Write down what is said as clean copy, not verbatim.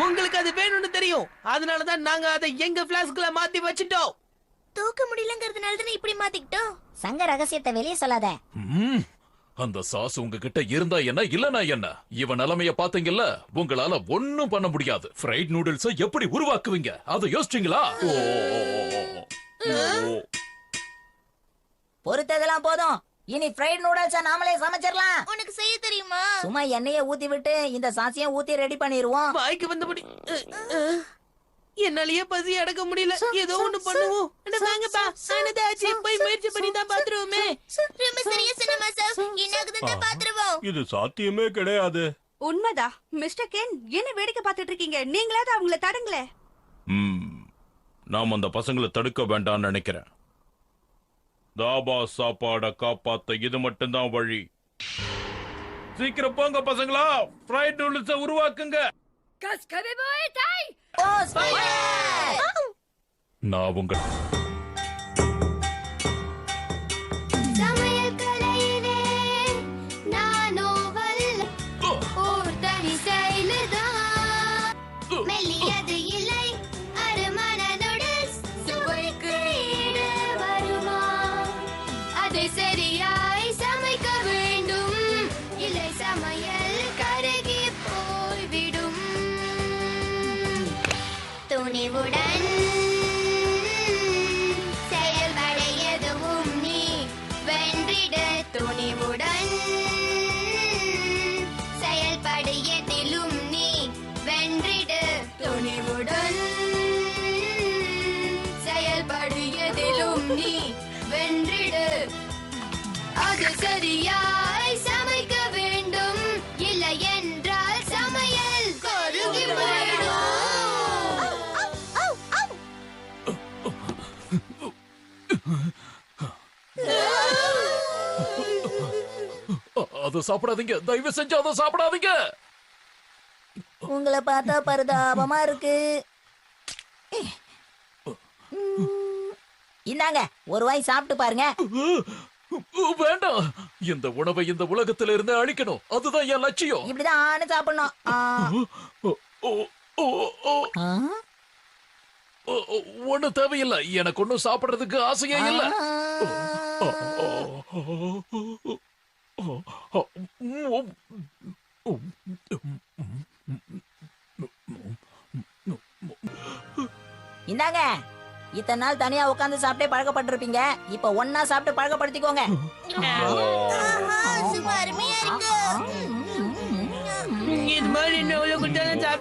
உங்களுக்கு அது வேணும்னு தெரியும். அதனாலதான் நாங்க அதை எங்க பிளாஸ்க்ல மாத்தி வச்சிட்டோம். தூக்க முடியலங்கிறதுனால தானே இப்படி மாத்திக்கிட்டோம். சங்க ரகசியத்தை வெளியே சொல்லாத. அந்த சாஸ் உங்ககிட்ட இருந்தா என்ன இல்லனா என்ன? இவன் நிலைமைய பாத்தீங்கல்ல, உங்களால ஒண்ணும் பண்ண முடியாது. ஃப்ரைட் நூடுல்ஸ் எப்படி உருவாக்குவீங்க அதை யோசிச்சீங்களா? பொறுத்ததெல்லாம் போதும். இனி ஃப்ரைட் நூடுல்ஸ் நாமளே சமைச்சிடலாம். உனக்கு செய்ய தெரியுமா? சும்மா எண்ணெயை ஊத்தி விட்டு இந்த சாசியம் ஊத்தி ரெடி பண்ணிடுவோம். வாய்க்கு வந்தபடி என்னாலயே பசி அடக்க முடியல. ஏதோ ஒண்ணு பண்ணுவோம். வாங்கப்பா, ஆனதாச்சு போய் முயற்சி பண்ணி தான் பாத்துருவோமே. ரொம்ப சரியா சொன்ன மாசா. என்னாகுதுன்னு பாத்துருவோம். இது சாத்தியமே கிடையாது. உண்மைதா மிஸ்டர் கேன், என்ன வேடிக்கை பார்த்துட்டு இருக்கீங்க? நீங்களாவது அவங்கள தடுங்களே. நாம் அந்த பசங்களை தடுக்க வேண்டாம்னு நினைக்கிறேன். தாபா சாப்பாட காப்பாத்த இது மட்டும்தான் வழி. சீக்கிரம் போங்க பசங்களா, ஃப்ரைட் நூடுல்ஸ் உருவாக்குங்க. நான் உங்க சமையல் கலையிலே நானோ வல்ல ஓர் தனி செயலுதான். மெல்லியது இல்லை அருமன நூடுல்ஸ் சுவைக்கு ஈடு வருமா? அதை சரியாய் சமைக்க வேண்டும், இல்லை சமையல் கருகி போய்விடும். துணிவுடன் செயல்பட எதுவும் நீ வென்றிட. துணிவுடன் செயல்பட எதிலும் நீ வென்றிட. துணிவுடன் செயல்பட எதிலும் நீ வென்றிட. அது சரியாய் சமைக்க வேண்டும், இல்லை என்றால் சமையல் கருகி போயிடும். அதை சாப்பிடாதீங்க, தயவு செஞ்சு அதை சாப்பிடாதீங்க. உங்களை பார்த்தா பரிதாபமா இருக்கு. இந்தாங்க ஒரு வாய் சாப்பிட்டு பாருங்க. வேண்டாம், இந்த உணவை இந்த உலகத்துல இருந்து அழிக்கணும். அதுதான் என் லட்சியம். இப்படிதான் ஆன சாப்பிடணும். ஒண்ணு தேவையில்லை, எனக்கு ஒண்ணும் சாப்பிடுறதுக்கு ஆசையே இல்ல. இந்தாங்க, இத்தனை நாள் தனியா உட்கார்ந்து சாப்பிட்டே பழக்கப்பட்டிருப்பீங்க. இப்ப ஒன்னா சாப்பிட்டு பழக்கப்படுத்திக்கோங்க. சும்மா அருமையா இருக்கு. இது மாதிரி இன்னும் எவ்வளவு கொடுத்தாலும் சாப்பிட்டு